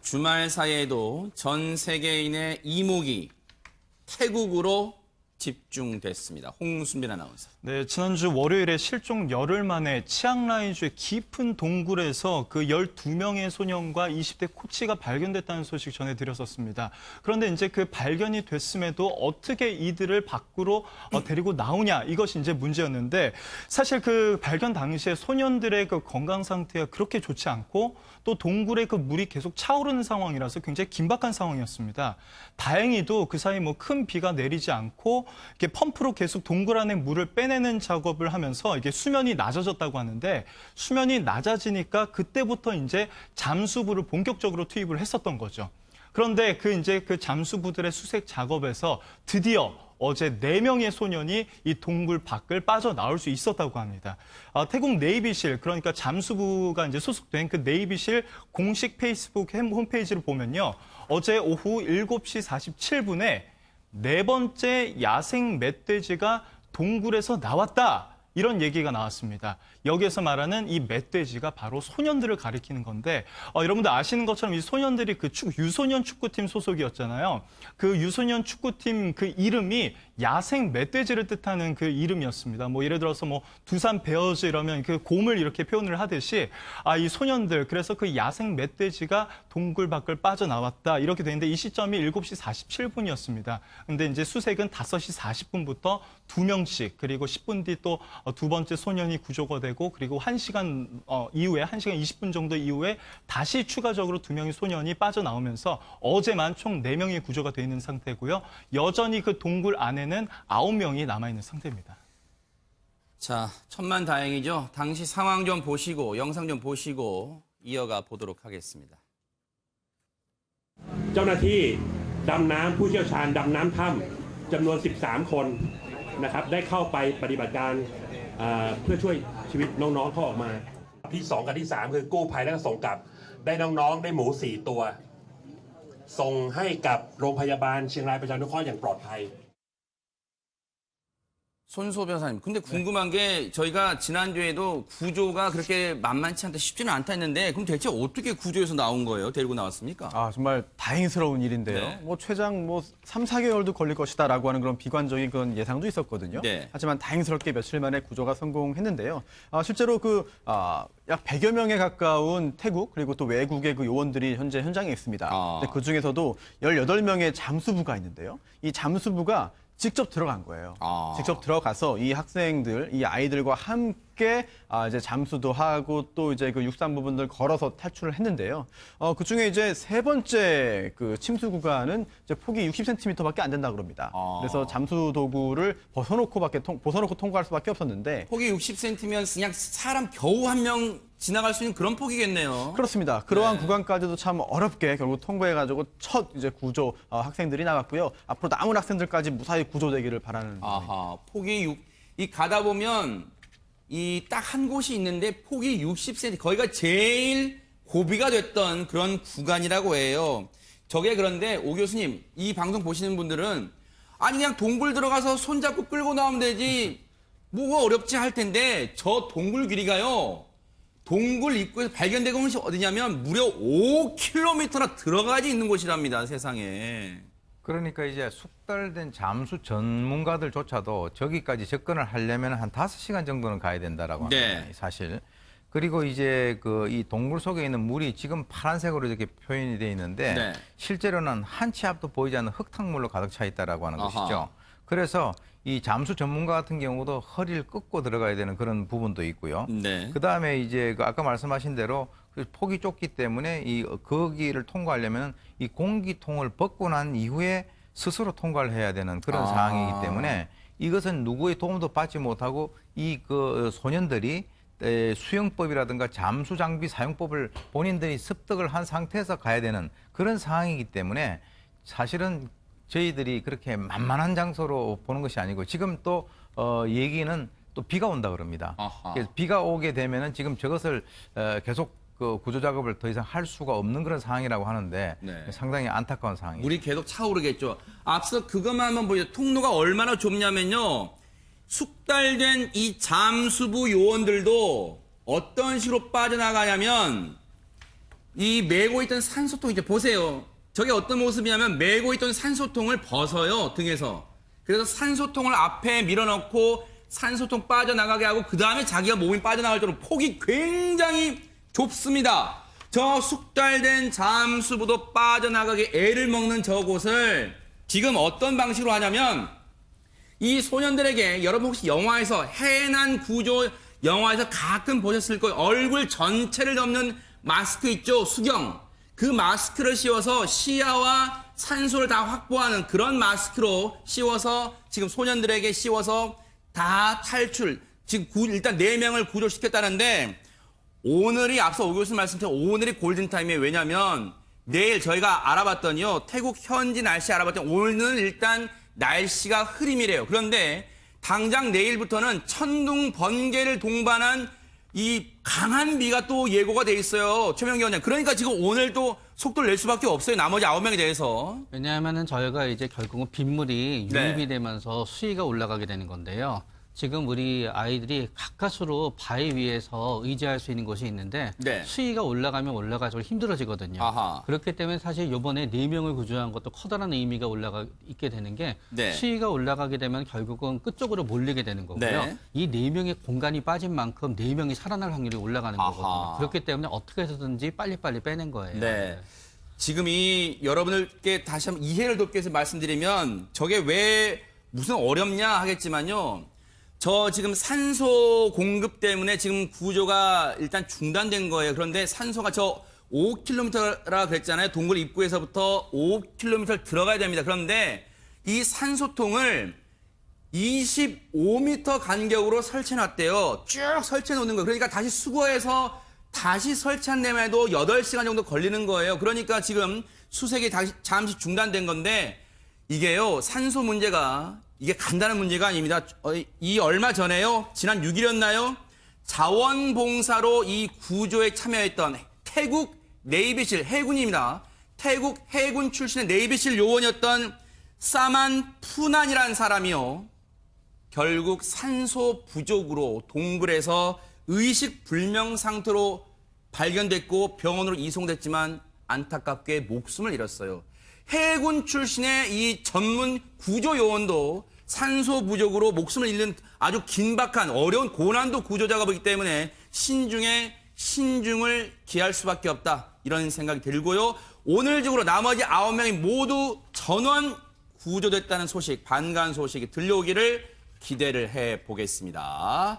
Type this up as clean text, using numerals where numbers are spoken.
주말 사이에도 전 세계인의 이목이 태국으로 집중됐습니다. 홍순빈 아나운서. 네, 지난주 월요일에 실종 열흘 만에 치앙라이주의 깊은 동굴에서 그 12명의 소년과 20대 코치가 발견됐다는 소식 전해드렸었습니다. 그런데 이제 그 발견이 됐음에도 어떻게 이들을 밖으로 데리고 나오냐, 이것이 이제 문제였는데, 사실 그 발견 당시에 소년들의 그 건강 상태가 그렇게 좋지 않고 또 동굴에 그 물이 계속 차오르는 상황이라서 굉장히 긴박한 상황이었습니다. 다행히도 그 사이 뭐 큰 비가 내리지 않고 이렇게 펌프로 계속 동굴 안에 물을 빼내는 작업을 하면서 이게 수면이 낮아졌다고 하는데, 수면이 낮아지니까 그때부터 이제 잠수부를 본격적으로 투입을 했었던 거죠. 그런데 그 잠수부들의 수색 작업에서 드디어 어제 4명의 소년이 이 동굴 밖을 빠져나올 수 있었다고 합니다. 태국 네이비실, 그러니까 잠수부가 이제 소속된 그 네이비실 공식 페이스북 홈페이지를 보면요. 어제 오후 7시 47분에 4번째 야생 멧돼지가 동굴에서 나왔다, 이런 얘기가 나왔습니다. 여기에서 말하는 이 멧돼지가 바로 소년들을 가리키는 건데, 여러분들 아시는 것처럼 이 소년들이 그 유소년 축구팀 소속이었잖아요. 그 유소년 축구팀 그 이름이 야생 멧돼지를 뜻하는 그 이름이었습니다. 뭐 예를 들어서 뭐 두산 베어즈 이러면 그 곰을 이렇게 표현을 하듯이 이 소년들, 그래서 그 야생 멧돼지가 동굴 밖을 빠져나왔다, 이렇게 되는데 이 시점이 7시 47분이었습니다. 근데 이제 수색은 5시 40분부터 2명씩, 그리고 10분 뒤 또 두 번째 소년이 구조가 되고, 그리고 1시간 이후에 1시간 20분 정도 이후에 다시 추가적으로 2명의 소년이 빠져나오면서 어제만 총 4명이 구조가 되어 있는 상태고요. 여전히 그 동굴 안에는 9명이 남아있는 상태입니다. 자, 천만다행이죠. 당시 상황 좀 보시고 영상 좀 보시고 이어가 보도록 하겠습니다. เจ้าหน้าที่ดำน้ำผู้เชี่ยวชาญดำน้ำถ้ำจำนวน 13 คนนะครับได้เข้าไปปฏิบัติการเพื่อช่วยชีวิตน้องๆเขาออกมาที่2กับที่3คือกู้ภัยแล้วก็ส่งกลับได้น้องๆได้หมู4ตัวส่งให้กับโรงพยาบาลเชียงรายประชานุเคราะห์อย่างปลอดภัย 손소 변호사님, 근데 궁금한 게 저희가 지난주에도 구조가 그렇게 만만치 않다, 쉽지는 않다 했는데 그럼 대체 어떻게 구조해서 나온 거예요? 데리고 나왔습니까? 정말 다행스러운 일인데요. 네. 뭐 최장 3, 4개월도 걸릴 것이다라고 하는 그런 비관적인 그런 예상도 있었거든요. 네. 하지만 다행스럽게 며칠 만에 구조가 성공했는데요. 실제로 약 100여 명에 가까운 태국 그리고 또 외국의 그 요원들이 현재 현장에 있습니다. 근데 그 중에서도 18명의 잠수부가 있는데요. 이 잠수부가 직접 들어간 거예요. 직접 들어가서 이 학생들, 이 아이들과 함께 이제 잠수도 하고 또 이제 그 육상 부분들 걸어서 탈출을 했는데요. 그 중에 이제 3번째 그 침수 구간은 이제 폭이 60cm밖에 안 된다 그럽니다. 그래서 잠수 도구를 벗어놓고 통과할 수밖에 없었는데, 폭이 60cm면 그냥 사람 겨우 한 명 지나갈 수 있는 그런 폭이겠네요. 그렇습니다. 그러한 구간까지도 참 어렵게 결국 통과해가지고 첫 이제 구조 학생들이 나갔고요. 앞으로 남은 학생들까지 무사히 구조되기를 바라는. 폭이 가다 보면 이 딱 한 곳이 있는데 폭이 60cm, 거기가 제일 고비가 됐던 그런 구간이라고 해요. 저게 그런데 오 교수님, 이 방송 보시는 분들은 아니 그냥 동굴 들어가서 손잡고 끌고 나오면 되지 뭐가 어렵지 할 텐데, 저 동굴 길이가요. 동굴 입구에서 발견된 곳이 어디냐면 무려 5km나 들어가지 있는 곳이랍니다, 세상에. 그러니까 이제 숙달된 잠수 전문가들조차도 저기까지 접근을 하려면 한 5시간 정도는 가야 된다라고 합니다. 사실. 그리고 이제 이 동굴 속에 있는 물이 지금 파란색으로 이렇게 표현이 되어 있는데 실제로는 한 치 앞도 보이지 않는 흙탕물로 가득 차 있다라고 하는 것이죠. 그래서 이 잠수 전문가 같은 경우도 허리를 꺾고 들어가야 되는 그런 부분도 있고요. 그 다음에 이제 아까 말씀하신 대로 폭이 좁기 때문에 거기를 통과하려면 이 공기통을 벗고 난 이후에 스스로 통과를 해야 되는 그런 상황이기 때문에 이것은 누구의 도움도 받지 못하고 소년들이 수영법이라든가 잠수 장비 사용법을 본인들이 습득을 한 상태에서 가야 되는 그런 상황이기 때문에 사실은 저희들이 그렇게 만만한 장소로 보는 것이 아니고, 지금 또 얘기는 또 비가 온다 그럽니다. 그래서 비가 오게 되면은 지금 저것을 계속 구조 작업을 더 이상 할 수가 없는 그런 상황이라고 하는데 상당히 안타까운 상황이에요. 물이 계속 차오르겠죠. 앞서 그것만 한번 보죠. 통로가 얼마나 좁냐면요. 숙달된 이 잠수부 요원들도 어떤 식으로 빠져나가냐면 이 메고 있던 산소통 이제 보세요. 저게 어떤 모습이냐면 메고 있던 산소통을 벗어요, 등에서. 그래서 산소통을 앞에 밀어넣고 산소통 빠져나가게 하고 그 다음에 자기가 몸이 빠져나갈 정도로 폭이 굉장히 좁습니다. 저 숙달된 잠수부도 빠져나가게 애를 먹는 저곳을 지금 어떤 방식으로 하냐면 이 소년들에게 여러분 혹시 영화에서 해난 구조 영화에서 가끔 보셨을 거예요. 얼굴 전체를 덮는 마스크 있죠? 수경. 그 마스크를 씌워서 시야와 산소를 다 확보하는 그런 마스크로 씌워서 지금 소년들에게 씌워서 다 탈출. 지금 일단 4명을 구조시켰다는데 오늘이 앞서 오 교수님 말씀처럼 오늘이 골든타임이에요. 왜냐하면 내일 저희가 알아봤더니요. 태국 현지 날씨 알아봤더니 오늘은 일단 날씨가 흐림이래요. 그런데 당장 내일부터는 천둥, 번개를 동반한 이 강한 비가 또 예고가 돼 있어요. 최명기 원장. 그러니까 지금 오늘 또 속도를 낼 수밖에 없어요. 나머지 9명에 대해서. 왜냐하면은 저희가 이제 결국은 빗물이 네. 유입이 되면서 수위가 올라가게 되는 건데요. 지금 우리 아이들이 가까스로 바위 위에서 의지할 수 있는 곳이 있는데 네. 수위가 올라가면 올라갈수록 힘들어지거든요. 아하. 그렇기 때문에 사실 이번에 4명을 구조한 것도 커다란 의미가 있게 되는 게 네. 수위가 올라가게 되면 결국은 끝쪽으로 몰리게 되는 거고요. 네. 이 4명의 공간이 빠진 만큼 4명이 살아날 확률이 올라가는 아하. 거거든요. 그렇기 때문에 어떻게 해서든지 빨리빨리 빼낸 거예요. 네. 지금 이 여러분들께 다시 한번 이해를 돕기 위해서 말씀드리면 저게 왜 무슨 어렵냐 하겠지만요. 저 지금 산소 공급 때문에 지금 구조가 일단 중단된 거예요. 그런데 산소가 저 5km라 그랬잖아요. 동굴 입구에서부터 5km 들어가야 됩니다. 그런데 이 산소통을 25m 간격으로 설치해놨대요. 쭉 설치해놓는 거예요. 그러니까 다시 수거해서 다시 설치한 데만 해도 8시간 정도 걸리는 거예요. 그러니까 지금 수색이 잠시 중단된 건데 이게요. 산소 문제가 이게 간단한 문제가 아닙니다. 이 얼마 전에요. 지난 6일이었나요? 자원봉사로 이 구조에 참여했던 태국 네이비실 해군입니다. 태국 해군 출신의 네이비실 요원이었던 사만 푸난이라는 사람이요. 결국 산소 부족으로 동굴에서 의식 불명 상태로 발견됐고 병원으로 이송됐지만 안타깝게 목숨을 잃었어요. 해군 출신의 이 전문 구조 요원도 산소 부족으로 목숨을 잃는 아주 긴박한 어려운 고난도 구조 작업이기 때문에 신중에 신중을 기할 수밖에 없다. 이런 생각이 들고요. 오늘 중으로 나머지 9명이 모두 전원 구조됐다는 소식, 반가운 소식이 들려오기를 기대를 해보겠습니다.